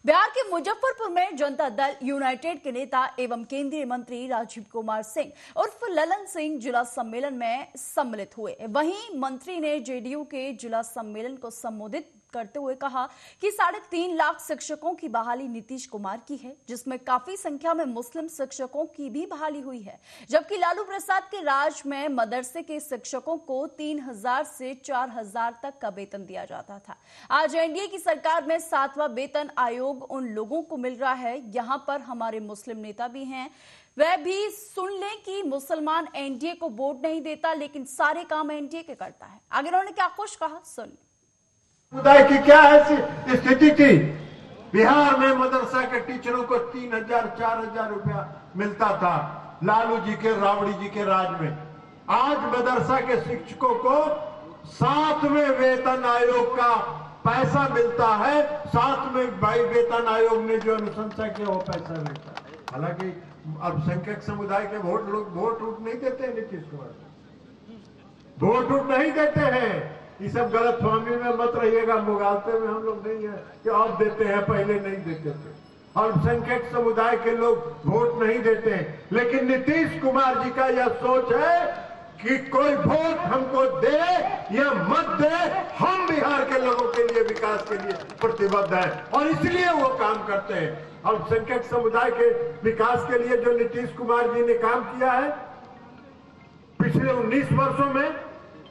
बिहार के मुजफ्फरपुर में जनता दल यूनाइटेड के नेता एवं केंद्रीय मंत्री राजीव कुमार सिंह उर्फ ललन सिंह जिला सम्मेलन में सम्मिलित हुए। वहीं मंत्री ने जेडीयू के जिला सम्मेलन को संबोधित करते हुए कहा कि 3.5 लाख शिक्षकों की बहाली नीतीश कुमार की है, जिसमें काफी संख्या में मुस्लिम शिक्षकों की भी बहाली हुई है, जबकि लालू प्रसाद के राज में मदरसे के शिक्षकों को 3000 से 4000 तक का वेतन दिया जाता था। आज एनडीए की सरकार में 7वां वेतन आयोग उन लोगों को मिल रहा है। यहाँ पर हमारे मुस्लिम नेता भी हैं, वह भी सुन लें कि मुसलमान एनडीए को वोट नहीं देता, लेकिन सारे काम एनडीए के करता है। आगे उन्होंने क्या कुछ कहा, सुन। समुदाय की क्या ऐसी स्थिति थी? बिहार में मदरसा के टीचरों को 3000-4000 रुपया मिलता था लालू जी के, राबड़ी जी के राज में। आज मदरसा के शिक्षकों को 7वें वेतन आयोग का पैसा मिलता है। 7वें वेतन आयोग ने जो अनुशंसा किया वो पैसा मिलता है। हालांकि अल्पसंख्यक समुदाय के लोग वोट नहीं देते हैं नीतीश कुमार, वोट नहीं देते हैं। ये सब गलत फहमी में मत रहिएगा, मुगालते में हम लोग नहीं है कि अब देते हैं, पहले नहीं देते थे। अल्पसंख्यक समुदाय के लोग वोट नहीं देते हैं, लेकिन नीतीश कुमार जी का यह सोच है कि कोई वोट हमको दे या मत दे, हम बिहार के लोगों के लिए, विकास के लिए प्रतिबद्ध हैं और इसलिए वो काम करते हैं। अल्पसंख्यक समुदाय के विकास के लिए जो नीतीश कुमार जी ने काम किया है पिछले 19 वर्षों में,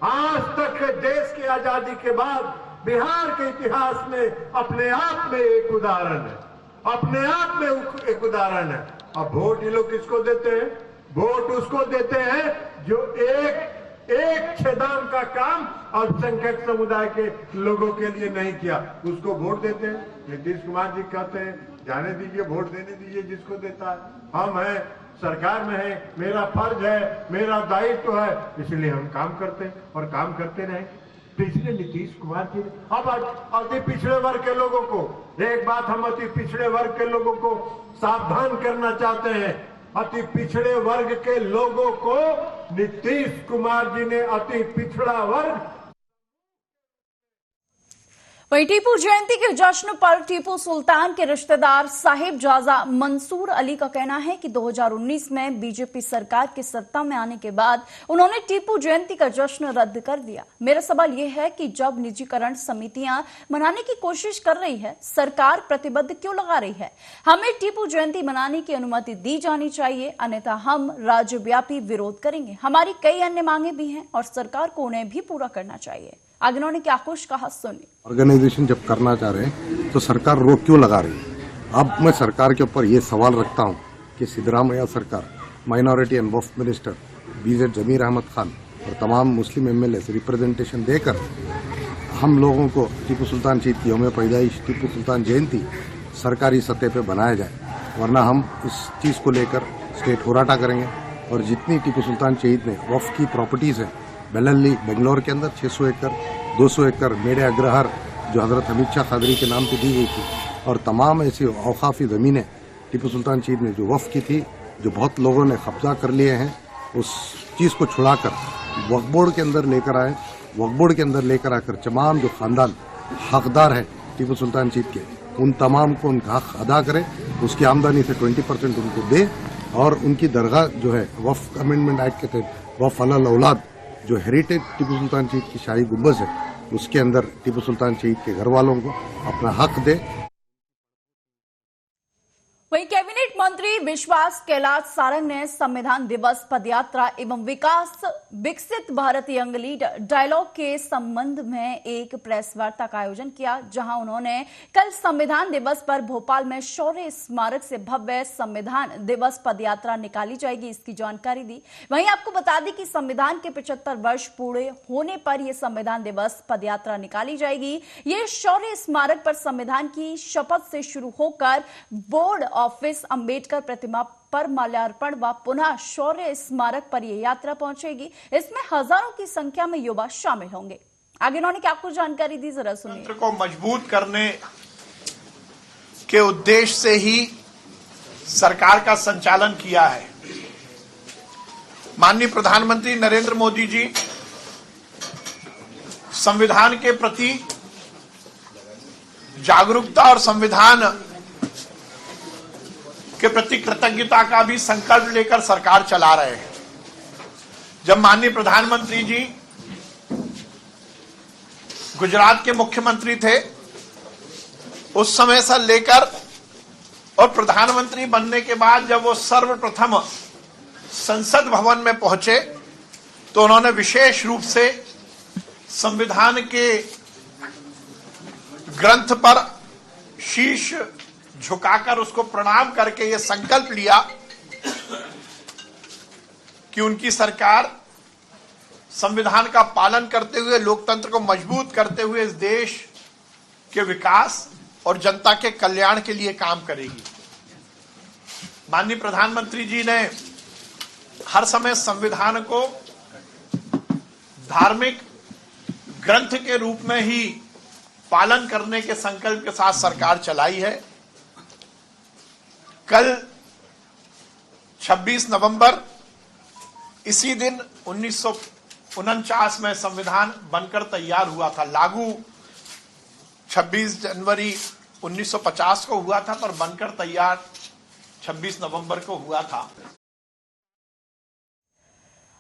आज तक देश की आजादी के बाद बिहार के इतिहास में अपने आप में एक उदाहरण है, अपने आप में एक उदाहरण है। अब वोट ये लोग किसको देते हैं? वोट उसको देते हैं जो एक छेदान का काम अल्पसंख्यक समुदाय के लोगों के लिए नहीं किया, उसको वोट देते हैं। नीतीश कुमार जी कहते हैं जाने दीजिए, वोट देने दीजिए जिसको देता है। हम हैं, सरकार में है, मेरा फर्ज है, मेरा दायित्व है, इसलिए हम काम करते हैं और काम करते रहें। तो इसलिए नीतीश कुमार जी अब अति पिछड़े वर्ग के लोगों को, एक बात हम अति पिछड़े वर्ग के लोगों को सावधान करना चाहते हैं। अति पिछड़े वर्ग के लोगों को नीतीश कुमार जी ने अति पिछड़ा वर्ग। वहीं टीपू जयंती के जश्न पर टीपू सुल्तान के रिश्तेदार साहिब जाजा मंसूर अली का कहना है कि 2019 में बीजेपी सरकार के सत्ता में आने के बाद उन्होंने टीपू जयंती का जश्न रद्द कर दिया। मेरा सवाल यह है कि जब निजीकरण समितियां मनाने की कोशिश कर रही है, सरकार प्रतिबद्ध क्यों लगा रही है? हमें टीपू जयंती मनाने की अनुमति दी जानी चाहिए, अन्यथा हम राज्यव्यापी विरोध करेंगे। हमारी कई अन्य मांगे भी हैं और सरकार को उन्हें भी पूरा करना चाहिए। आगे उन्होंने क्या कुछ कहा, सुनिए। ऑर्गेनाइजेशन जब करना चाह रहे हैं तो सरकार रोक क्यों लगा रही है? अब मैं सरकार के ऊपर ये सवाल रखता हूँ कि सिद्धरामैया सरकार, minority and Waqf minister B Z Zameer Ahmed Khan और तमाम मुस्लिम एमएलए रिप्रेजेंटेशन देकर हम लोगों को टीपू सुल्तान शहीद की यौम पैदाइश, टीपू सुल्तान जयंती सरकारी सतह पे बनाया जाए, वरना हम इस चीज़ को लेकर स्टेट होराटा करेंगे। और जितनी टीपू सुल्तान शहीद ने वक्फ की प्रॉपर्टीज़ है, बेलल्ली बेंगलोर के अंदर 600 एकड़, 200 एकड़ मेरे अग्रहार जो हजरत हमीद शाह कादरी के नाम पे दी गई थी, और तमाम ऐसी औकाफी ज़मीनें टीपू सुल्तान शहीद ने जो वक्फ की थी, जो बहुत लोगों ने कब्जा कर लिए हैं, उस चीज़ को छुड़ाकर वक्फ बोर्ड के अंदर लेकर आए। वक्फ बोर्ड के अंदर लेकर आकर तमाम जो खानदान हकदार हैं टीपू सुल्तान शहीद के, उन तमाम को उनका हक अदा करें, उसकी आमदनी से 20% उनको दे, और उनकी दरगाह जो है वक्फ अमेंडमेंट एक्ट के तहत वक्फ अलल औलाद जो हेरिटेज टीपू सुल्तान शहीद की शाही गुंबज है, उसके अंदर टीपू सुल्तान शहीद के घर वालों को अपना हक दे। वहीं कैबिनेट मंत्री विश्वास कैलाश सारंग ने संविधान दिवस पदयात्रा एवं विकसित भारत यंग लीडर डायलॉग के संबंध में एक प्रेस वार्ता का आयोजन किया, जहां उन्होंने कल संविधान दिवस पर भोपाल में शौर्य स्मारक से भव्य संविधान दिवस पदयात्रा निकाली जाएगी, इसकी जानकारी दी। वहीं आपको बता दें कि संविधान के 75 वर्ष पूरे होने पर यह संविधान दिवस पदयात्रा निकाली जाएगी। ये शौर्य स्मारक पर संविधान की शपथ से शुरू होकर बोर्ड ऑफिस, अंबेडकर प्रतिमा पर माल्यार्पण व पुनः शौर्य स्मारक पर यह यात्रा पहुंचेगी। इसमें हजारों की संख्या में युवा शामिल होंगे। आगे उन्होंने क्या कुछ जानकारी दी, जरा सुनिए। तंत्र को मजबूत करने के उद्देश्य से ही सरकार का संचालन किया है। माननीय प्रधानमंत्री नरेंद्र मोदी जी संविधान के प्रति जागरूकता और संविधान के प्रति कृतज्ञता का भी संकल्प लेकर सरकार चला रहे हैं। जब माननीय प्रधानमंत्री जी गुजरात के मुख्यमंत्री थे, उस समय से लेकर और प्रधानमंत्री बनने के बाद जब वो सर्वप्रथम संसद भवन में पहुंचे तो उन्होंने विशेष रूप से संविधान के ग्रंथ पर शीश झुकाकर उसको प्रणाम करके ये संकल्प लिया कि उनकी सरकार संविधान का पालन करते हुए, लोकतंत्र को मजबूत करते हुए इस देश के विकास और जनता के कल्याण के लिए काम करेगी। माननीय प्रधानमंत्री जी ने हर समय संविधान को धार्मिक ग्रंथ के रूप में ही पालन करने के संकल्प के साथ सरकार चलाई है। कल 26 नवंबर इसी दिन 1949 में संविधान बनकर तैयार हुआ था। लागू 26 जनवरी 1950 को हुआ था, पर बनकर तैयार 26 नवंबर को हुआ था।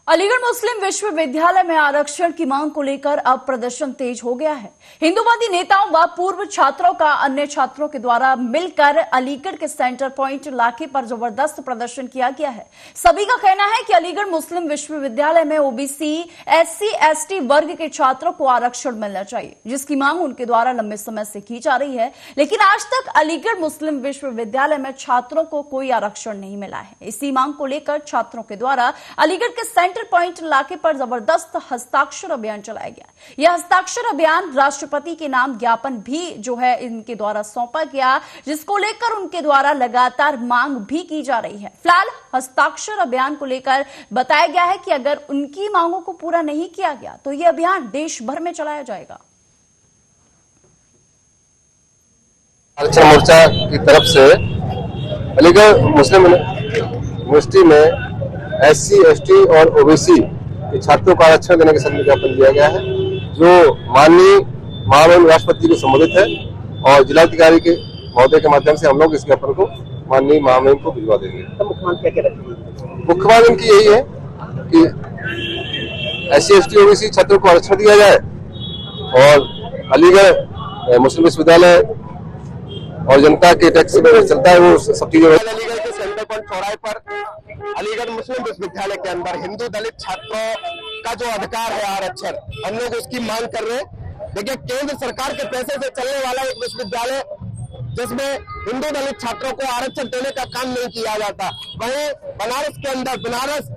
अलीगढ़ मुस्लिम विश्वविद्यालय में आरक्षण की मांग को लेकर अब प्रदर्शन तेज हो गया है। हिंदूवादी नेताओं व पूर्व छात्रों का अन्य छात्रों के द्वारा मिलकर अलीगढ़ के सेंटर पॉइंट इलाके पर जबरदस्त प्रदर्शन किया गया है। सभी का कहना है कि अलीगढ़ मुस्लिम विश्वविद्यालय में ओबीसी, एससी, एसटी वर्ग के छात्रों को आरक्षण मिलना चाहिए, जिसकी मांग उनके द्वारा लंबे समय से की जा रही है। लेकिन आज तक अलीगढ़ मुस्लिम विश्वविद्यालय में छात्रों को कोई आरक्षण नहीं मिला है। इसी मांग को लेकर छात्रों के द्वारा अलीगढ़ के सेंटर पॉइंट इलाके पर जबरदस्त हस्ताक्षर अभियान चलाया गया। यह हस्ताक्षर अभियान राष्ट्रपति के नाम ज्ञापन भी जो है इनके द्वारा सौंपा गया, जिसको लेकर उनके द्वारा लगातार मांग भी की जा रही है। फिलहाल हस्ताक्षर अभियान को लेकर बताया गया है कि अगर उनकी मांगों को पूरा नहीं किया गया तो यह अभियान देश भर में चलाया जाएगा। आरक्षण मोर्चा की तरफ से अलीगढ़ मुस्लिम यूनिवर्सिटी में एससी, एसटी और ओबीसी के छात्रों को आरक्षण देने के संबंध में ज्ञापन दिया गया है, जो माननीय महामहिम राष्ट्रपति को संबोधित है और जिलाधिकारी के महोदय के माध्यम से हम लोग इस ज्ञापन को माननीय महामहिम को भिजवा देंगे। तो मुख्यमंत्री क्या करेंगे? मुख्य मांग इनकी यही है कि एससी, एसटी, ओबीसी छात्रों को आरक्षण दिया जाए और अलीगढ़ मुस्लिम विश्वविद्यालय और जनता के टैक्स में चलता है वो सब चीजें। अलीगढ़ के सेंटर पॉइंट चौराहे पर अलीगढ़ मुस्लिम विश्वविद्यालय के अंदर हिंदू दलित छात्रों का जो अधिकार है आरक्षण, हम लोग उसकी मांग कर रहे हैं। देखिए, केंद्र सरकार के पैसे से चलने वाला एक विश्वविद्यालय जिसमें हिंदू दलित छात्रों को आरक्षण देने का काम नहीं किया जाता, वहीं बनारस के अंदर बनारस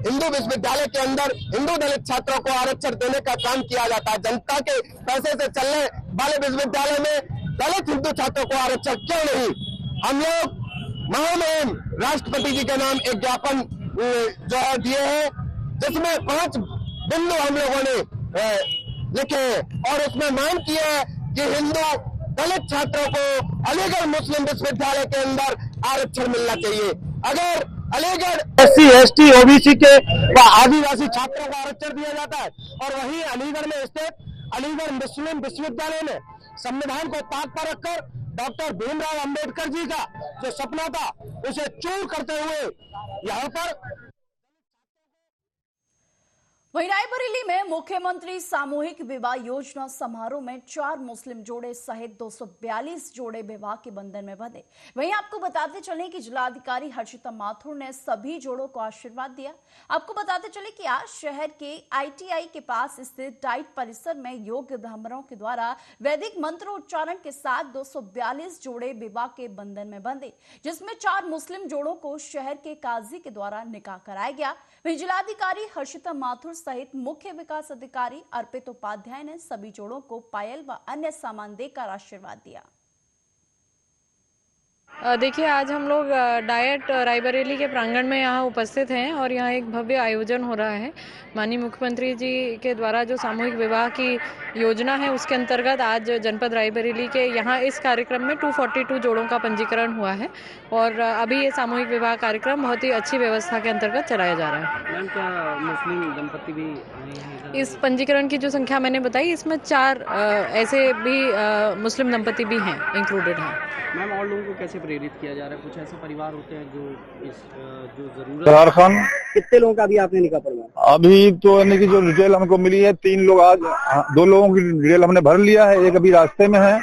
हिंदू विश्वविद्यालय के अंदर हिंदू दलित छात्रों को आरक्षण देने का काम किया जाता है। जनता के पैसे से चलने वाले विश्वविद्यालय में दलित हिंदू छात्रों को आरक्षण क्यों नहीं? हम लोग महामहिम राष्ट्रपति जी के नाम एक ज्ञापन जो है दिए हैं, जिसमें 5 बिंदु हम लोगों ने लिखे और उसमें मांग की है कि हिंदू दलित छात्रों को अलीगढ़ मुस्लिम विश्वविद्यालय के अंदर आरक्षण मिलना चाहिए। अगर अलीगढ़ एससी, एसटी, ओबीसी के व आदिवासी छात्रों को आरक्षण दिया जाता है और वहीं अलीगढ़ में स्थित अलीगढ़ मुस्लिम विश्वविद्यालय में संविधान को ताक पर रखकर डॉक्टर भीमराव अंबेडकर जी का जो सपना था उसे चूर करते हुए यहाँ पर। वहीं रायबरेली में मुख्यमंत्री सामूहिक विवाह योजना समारोह में 4 मुस्लिम जोड़े सहित 242 जोड़े विवाह के बंधन में बंधे। वहीं आपको बताते चले कि जिलाधिकारी हर्षिता माथुर ने सभी जोड़ों को आशीर्वाद दिया। आपको बताते चले कि आज शहर के आईटीआई के पास स्थित डाइट परिसर में योग ब्राह्मणों के द्वारा वैदिक मंत्र उच्चारण के साथ 242 जोड़े विवाह के बंधन में बंधे, जिसमें 4 मुस्लिम जोड़ों को शहर के काजी के द्वारा निकाह कराया गया। वहीं जिलाधिकारी हर्षिता माथुर सहित मुख्य विकास अधिकारी अर्पित उपाध्याय ने सभी जोड़ों को पायल व अन्य सामान देकर आशीर्वाद दिया। देखिए, आज हम लोग डाइट रायबरेली के प्रांगण में यहाँ उपस्थित हैं और यहाँ एक भव्य आयोजन हो रहा है। माननीय मुख्यमंत्री जी के द्वारा जो सामूहिक विवाह की योजना है उसके अंतर्गत आज जनपद रायबरेली के यहाँ इस कार्यक्रम में 242 जोड़ों का पंजीकरण हुआ है और अभी ये सामूहिक विवाह कार्यक्रम बहुत ही अच्छी व्यवस्था के अंतर्गत चलाया जा रहा है। मैम, क्या मुस्लिम दंपति भी आए हैं? इस पंजीकरण की जो संख्या मैंने बताई, इसमें 4 ऐसे भी मुस्लिम दंपति भी हैं, इंक्लूडेड हैं। मैम, और लोगों को कैसे प्रेरित किया जा रहा है? कुछ ऐसे परिवार होते हैं जो जो जरूरत। सरार खान। कितने लोगों का अभी आपने निकाह पढ़वाया? अभी तो यानी कि जो डिटेल हमको मिली है 3 लोग, आज 2 लोगों की डिटेल हमने भर लिया है, एक अभी रास्ते में है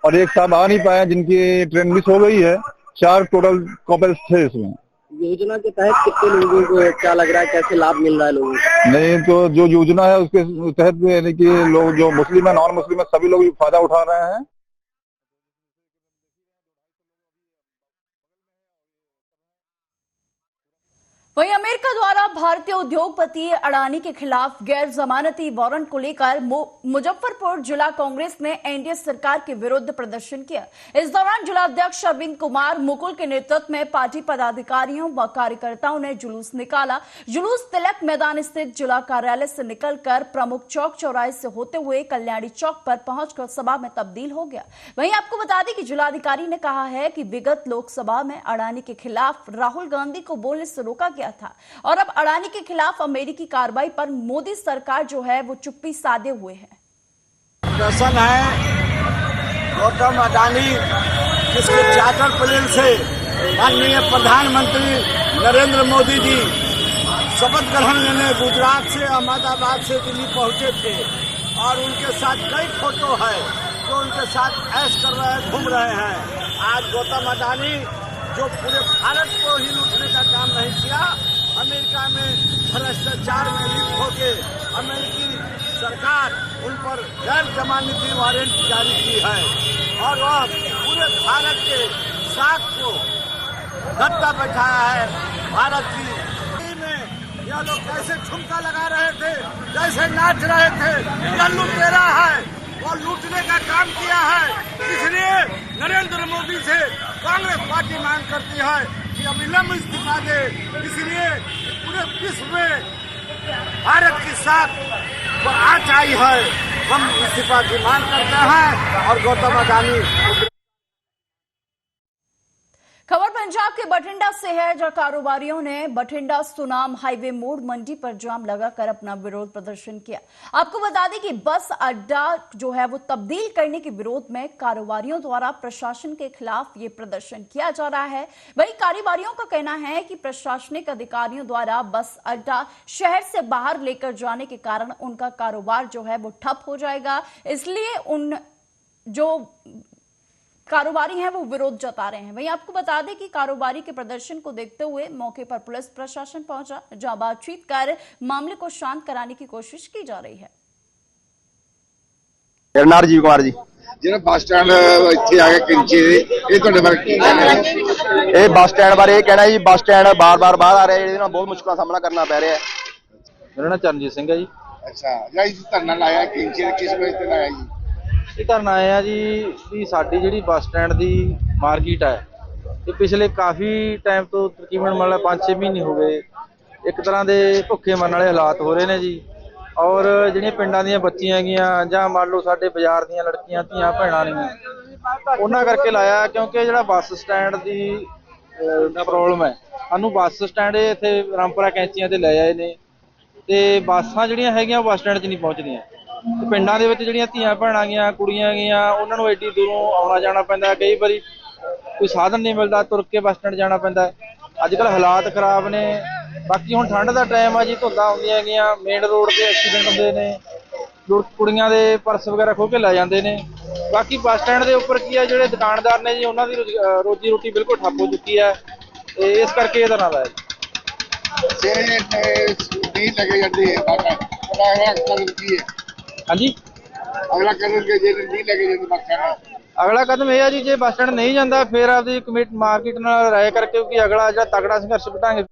और एक साहब आ नहीं पाया जिनकी ट्रेन मिस हो गई है। 4 टोटल कपल्स थे इसमें। योजना के तहत कितने लोगों को क्या लग रहा है, कैसे लाभ मिल रहा है लोगों को? नहीं तो जो योजना है उसके तहत यानी कि लोग जो मुस्लिम है, नॉन मुस्लिम है, सभी लोग फायदा उठा रहे हैं। वहीं अमेरिका द्वारा भारतीय उद्योगपति अडानी के खिलाफ गैर जमानती वारंट को लेकर मुजफ्फरपुर जिला कांग्रेस ने एनडीए सरकार के विरुद्ध प्रदर्शन किया। इस दौरान जिलाध्यक्ष अरविंद कुमार मुकुल के नेतृत्व में पार्टी पदाधिकारियों व कार्यकर्ताओं ने जुलूस निकाला। जुलूस तिलक मैदान स्थित जिला कार्यालय से निकलकर प्रमुख चौक चौराहे से होते हुए कल्याणी चौक पर पहुंचकर सभा में तब्दील हो गया। वहीं आपको बता दें कि जिलाधिकारी ने कहा है कि विगत लोकसभा में अडानी के खिलाफ राहुल गांधी को बोलने से रोका गया था और अब अडानी के खिलाफ अमेरिकी कार्रवाई पर मोदी सरकार जो है वो चुप्पी साधे हुए है। प्रदर्शन है गौतम अडानी जिसके चार्टर प्लेन से माननीय प्रधानमंत्री नरेंद्र मोदी जी शपथ ग्रहण लेने गुजरात से अहमदाबाद से दिल्ली पहुंचे थे और उनके साथ कई फोटो है जो उनके साथ ऐश कर रहे हैं, घूम रहे हैं। आज गौतम अडानी जो पूरे भारत को ही लूटने का काम नहीं किया, अमेरिका में भ्रष्टाचार में लिप्त होके अमेरिकी सरकार उन पर गैर जमानती वारंट जारी की है और वह पूरे भारत के साख को गद्दा बैठाया है। भारत की में यह लोग कैसे ठुमका लगा रहे थे, कैसे नाच रहे थे, यह लुटेरा है, वो लूटने का काम किया है। इसलिए नरेंद्र मोदी से कांग्रेस पार्टी मांग करती है कि अविलंब इस्तीफा दे। इसलिए पूरे विश्व में भारत की साख पर आँच आई है। हम इस्तीफा की मांग करते हैं और गौतम अडानी। खबर पंजाब के बठिंडा से है, जहां कारोबारियों ने बठिंडा सुनाम हाईवे मोड़ मंडी पर जाम लगाकर अपना विरोध प्रदर्शन किया। आपको बता दें कि बस अड्डा जो है वो तब्दील करने के विरोध में कारोबारियों द्वारा प्रशासन के खिलाफ ये प्रदर्शन किया जा रहा है। वहीं कारोबारियों का कहना है कि प्रशासनिक अधिकारियों द्वारा बस अड्डा शहर से बाहर लेकर जाने के कारण उनका कारोबार जो है वो ठप हो जाएगा, इसलिए उन जो कारोबारी हैं वो विरोध जता रहे हैं। वहीं आपको बता दें कि कारोबारी के प्रदर्शन को देखते हुए मौके पर पुलिस प्रशासन पहुंचा, जहां बातचीत कर मामले को शांत कराने की कोशिश की जा रही है। राजीव कुमार जी ਜਿਹੜਾ ਬੱਸ ਸਟੈਂਡ ਇੱਥੇ ਆ ਕੇ ਕਿੰਚੇ ਇਹ ਤੁਹਾਡੇ ਬਾਰੇ ਕੀ ਕਹਿਣਾ ਹੈ? ਇਹ ਬੱਸ ਸਟੈਂਡ ਬਾਰੇ ਇਹ ਕਹਿਣਾ ਜੀ, ਬੱਸ ਸਟੈਂਡ ਬਾਰ-ਬਾਰ ਬਾਹਰ ਆ ਰਿਹਾ, ਇਹਦੇ ਨਾਲ ਬਹੁਤ ਮੁਸ਼ਕਲਾਂ ਦਾ ਸਾਹਮਣਾ ਕਰਨਾ ਪੈ ਰਿਹਾ ਹੈ। ਮੇਰਾ ਨਾਮ ਚਰਨਜੀਤ ਸਿੰਘ ਹੈ ਜੀ। ਅੱਛਾ, ਜਾਂ ਇਸ ਧਰਨਾ ਲਾਇਆ ਕਿੰਚੇ ਕਿਸ ਵਜ੍ਹਾ ਤੇ ਲਾਇਆ ਜੀ? ਇਹ ਧਰਨਾ ਆਇਆ ਜੀ ਵੀ ਸਾਡੀ ਜਿਹੜੀ ਬੱਸ ਸਟੈਂਡ ਦੀ ਮਾਰਕੀਟ ਹੈ ਇਹ ਪਿਛਲੇ ਕਾਫੀ ਟਾਈਮ ਤੋਂ ਤਕਰੀਬਨ ਮਤਲਬ 5-6 ਮਹੀਨੇ ਹੋ ਗਏ ਇੱਕ ਤਰ੍ਹਾਂ ਦੇ ਭੁੱਖੇ ਮਰਨ ਵਾਲੇ ਹਾਲਾਤ ਹੋ ਰਹੇ ਨੇ ਜੀ। ਔਰ ਜਿਹੜੀਆਂ ਪਿੰਡਾਂ ਦੀਆਂ ਬੱਚੀਆਂ ਹੈਗੀਆਂ ਜਾਂ ਮੰਨ ਲਓ ਸਾਡੇ ਬਾਜ਼ਾਰ ਦੀਆਂ ਲੜਕੀਆਂ ਧੀਆਂ ਭੈਣਾਂ ਨੇ ਉਹਨਾਂ ਕਰਕੇ ਲਾਇਆ, ਕਿਉਂਕਿ ਜਿਹੜਾ ਬੱਸ ਸਟੈਂਡ ਦੀ ਪ੍ਰੋਬਲਮ ਹੈ। ਸਾਨੂੰ ਬੱਸ ਸਟੈਂਡ ਇੱਥੇ ਰਾਮਪੁਰਾ ਕੈਂਚੀਆਂ ਤੇ ਲੈ ਆਏ ਨੇ ਤੇ ਬੱਸਾਂ ਜਿਹੜੀਆਂ ਹੈਗੀਆਂ ਬੱਸ ਸਟੈਂਡ 'ਚ ਨਹੀਂ ਪਹੁੰਚਦੀਆਂ। ਪਿੰਡਾਂ ਦੇ ਵਿੱਚ ਜਿਹੜੀਆਂ ਧੀਆਂ ਭੈਣਾਂ ਗੀਆਂ ਕੁੜੀਆਂ ਗੀਆਂ ਉਹਨਾਂ ਨੂੰ ਐਡੀ ਦੂਰੋਂ ਆਉਣਾ ਜਾਣਾ ਪੈਂਦਾ, ਕਈ ਵਾਰੀ ਕੋਈ ਸਾਧਨ ਨਹੀਂ ਮਿਲਦਾ, ਤੁਰ ਕੇ ਬੱਸ ਸਟੈਂਡ ਜਾਣਾ ਪੈਂਦਾ। ਅੱਜ ਕੱਲ੍ਹ ਹਾਲਾਤ ਖਰਾਬ ਨੇ। ਬਾਕੀ ਹੁਣ ਠੰਡ ਦਾ ਟਾਈਮ ਆ ਜੀ, ਧੁੰਦਾਂ ਆਉਂਦੀਆਂ ਹੈਗੀਆਂ, ਮੇਨ ਰੋਡ ਤੇ ਐਕਸੀਡੈਂਟ ਹੁੰਦੇ ਨੇ, ਕੁੜੀਆਂ ਦੇ ਪਰਸ ਵਗੈਰਾ ਖੋਹ ਕੇ ਲੈ ਜਾਂਦੇ ਨੇ। ਬਾਕੀ ਬੱਸ ਸਟੈਂਡ ਦੇ ਉੱਪਰ ਕੀ ਆ ਜਿਹੜੇ ਦੁਕਾਨਦਾਰ ਨੇ ਜੀ ਉਹਨਾਂ ਦੀ ਰੋਜੀ ਰੋਟੀ ਬਿਲਕੁਲ ਠੱਪ ਹੋ ਚੁੱਕੀ ਹੈ ਤੇ ਇਸ ਕਰਕੇ ਇਹ ਧਰਨਾ ਲਾਇਆ ਜੀ। ਹਾਂਜੀ, ਅਗਲਾ ਕਦਮ ਕਿ ਜੇ ਨਹੀਂ ਲੱਗੇ ਜੇ ਬੱਸ ਸਟੈਂਡ ਅਗਲਾ ਕਦਮ ਇਹ ਆ ਜੀ ਜੇ ਬੱਸ ਸਟੈਂਡ ਨਹੀਂ ਜਾਂਦਾ ਫਿਰ ਆਪਦੀ ਕਮੇਟੀ ਮਾਰਕੀਟ ਨਾਲ ਰਾਏ ਕਰਕੇ ਕਿ ਅਗਲਾ ਜਿਹੜਾ ਤਗੜਾ ਸੰਘਰਸ਼ ਵਧਾਂਗੇ।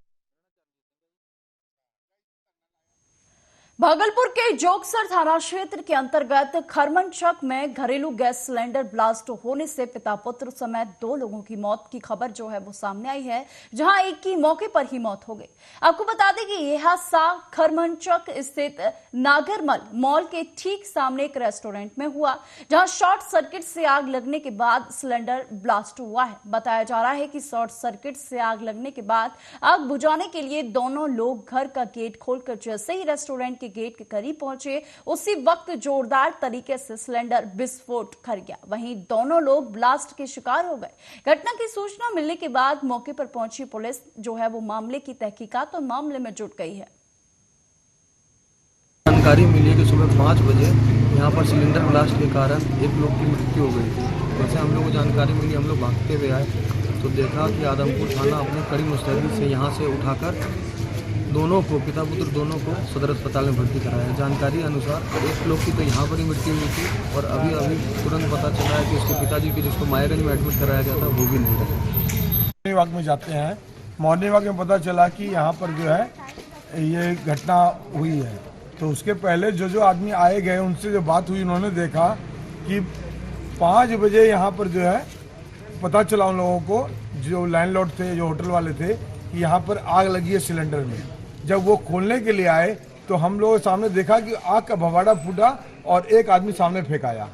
भागलपुर के जोगसर थाना क्षेत्र के अंतर्गत खरमनचक में घरेलू गैस सिलेंडर ब्लास्ट होने से पिता पुत्र समेत 2 लोगों की मौत की खबर जो है वो सामने आई है, जहां एक की मौके पर ही मौत हो गई। आपको बता दें कि यह हादसा खरमनचक स्थित नागरमल मॉल के ठीक सामने एक रेस्टोरेंट में हुआ, जहां शॉर्ट सर्किट से आग लगने के बाद सिलेंडर ब्लास्ट हुआ है। बताया जा रहा है कि शॉर्ट सर्किट से आग लगने के बाद आग बुझाने के लिए दोनों लोग घर का गेट खोलकर जैसे ही रेस्टोरेंट के गेट के करीब पहुंचे उसी वक्त जोरदार तरीके से सिलेंडर विस्फोट कर गया। वहीं दोनों लोग ब्लास्ट के शिकार हो गए। घटना की सूचना मिलने के बाद मौके पर पहुंची पुलिस जो है वो मामले की तहकीकात और मामले में जुट गई है। जानकारी मिली कि सुबह 5 बजे यहाँ पर सिलेंडर ब्लास्ट के कारण एक लोग की मृत्यु हो गई थी। जैसे हम लोग को जानकारी मिली, हम लोग भागते हुए आए तो देखा कि आदमपुर थाना अपनी कड़ी मुस्तैदी से यहाँ से उठाकर दोनों को, पिता पुत्र दोनों को सदर अस्पताल में भर्ती कराया। जानकारी अनुसार एक लोग की तो यहाँ पर ही मृत्यु हुई थी और अभी तुरंत पता चला है कि उसके पिताजी की, जिसको मायागंज में एडमिट कराया गया था, वो भी नहीं रहे। मॉर्निंग वॉक में जाते हैं, मॉर्निंग वॉक में पता चला कि यहाँ पर जो है ये घटना हुई है। तो उसके पहले जो आदमी आए गए उनसे जो बात हुई, उन्होंने देखा कि 5 बजे यहाँ पर जो है पता चला उन लोगों को, जो लैंडलॉर्ड थे, जो होटल वाले थे, कि यहाँ पर आग लगी है सिलेंडर में। जब वो खोलने के लिए आए तो हम लोगों के सामने देखा कि आग का भवाड़ा फूटा और एक आदमी सामने फेंकाया।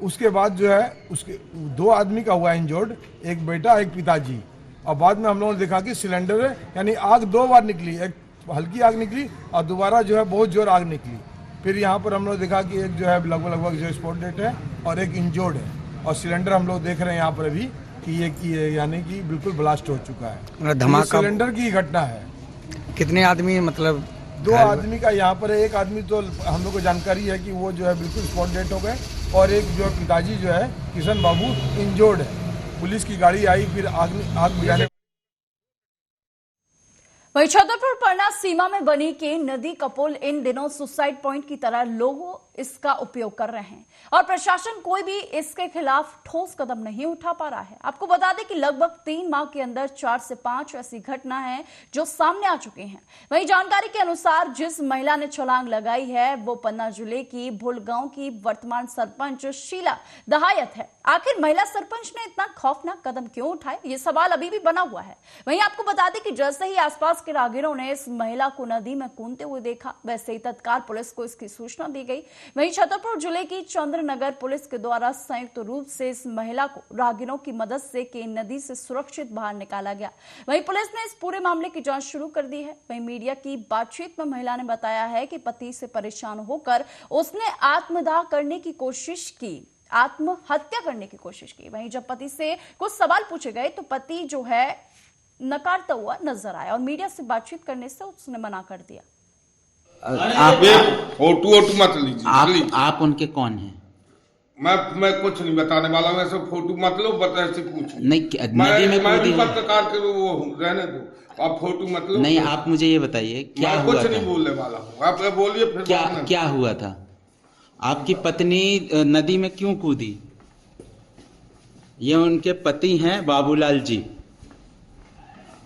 उसके बाद जो है उसके 2 आदमी का हुआ इंजर्ड, एक बेटा एक पिताजी। और बाद में हम लोगों ने देखा कि सिलेंडर यानी आग 2 बार निकली, एक हल्की आग निकली और दोबारा जो है बहुत जोर आग निकली। फिर यहाँ पर हम लोग देखा कि एक जो है लगभग जो स्पॉट डेट है और एक इंजर्ड है। और सिलेंडर हम लोग देख रहे हैं यहाँ पर अभी कि ये यानी कि बिल्कुल ब्लास्ट हो चुका है। धमाका सिलेंडर की घटना है। कितने आदमी, मतलब 2 आदमी का यहाँ पर है। एक आदमी तो हम लोग को जानकारी है कि वो जो है बिल्कुल स्पॉट डेट हो गए और एक जो है पिताजी जो है किशन बाबू इंजर्ड है। पुलिस की गाड़ी आई, फिर आग बुझाने। वहीं छतरपुर पन्ना सीमा में बनी के नदी का पुल इन दिनों सुसाइड पॉइंट की तरह लोग इसका उपयोग कर रहे हैं और प्रशासन कोई भी इसके खिलाफ ठोस कदम नहीं उठा पा रहा है। आपको बता दें कि लगभग 3 माह के अंदर 4 से 5 ऐसी घटना है जो सामने आ चुकी हैं। वहीं जानकारी के अनुसार जिस महिला ने छलांग लगाई है वो पन्ना जिले की भुल गांव की वर्तमान सरपंच शीला दहायत है। आखिर महिला सरपंच ने इतना खौफनाक कदम क्यों उठाए, ये सवाल अभी भी बना हुआ है। वहीं आपको बता दें कि जैसे ही आसपास के राहगीरों ने इस महिला को नदी में कूदते हुए देखा, वैसे ही तत्काल पुलिस को इसकी सूचना दी गई। वहीं छतरपुर जिले की चंद्रनगर पुलिस के द्वारा संयुक्त रूप से इस महिला को राहगीरों की मदद से केन नदी से सुरक्षित बाहर निकाला गया। वहीं पुलिस ने इस पूरे मामले की जांच शुरू कर दी है। वहीं मीडिया की बातचीत में महिला ने बताया है कि पति से परेशान होकर उसने आत्मदाह करने की कोशिश की, आत्महत्या करने की कोशिश की। वहीं जब पति से कुछ सवाल पूछे गए तो पति जो है नकारता हुआ नजर आया और मीडिया से बातचीत करने से उसने मना कर दिया। आप फोटो मत लीजिए। आप उनके कौन हैं? मैं कुछ नहीं बताने वाला हूँ। ऐसे फोटो मत लो, बता से पूछो। नहीं, नदी में मैं भी पत्रकार के वो रहने दो, आप फोटो मत लो। नहीं, आप मुझे ये बताइए क्या हुआ था? कुछ नहीं बोलने वाला हूँ, आप बोलिए फिर। क्या हुआ था? आपकी पत्नी नदी में क्यों कूदी? ये उनके पति हैं बाबूलाल जी।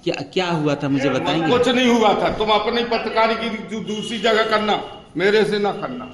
क्या हुआ था मुझे बताएंगे? कुछ नहीं हुआ था। तुम अपनी पत्रकारी की दूसरी जगह करना, मेरे से ना करना।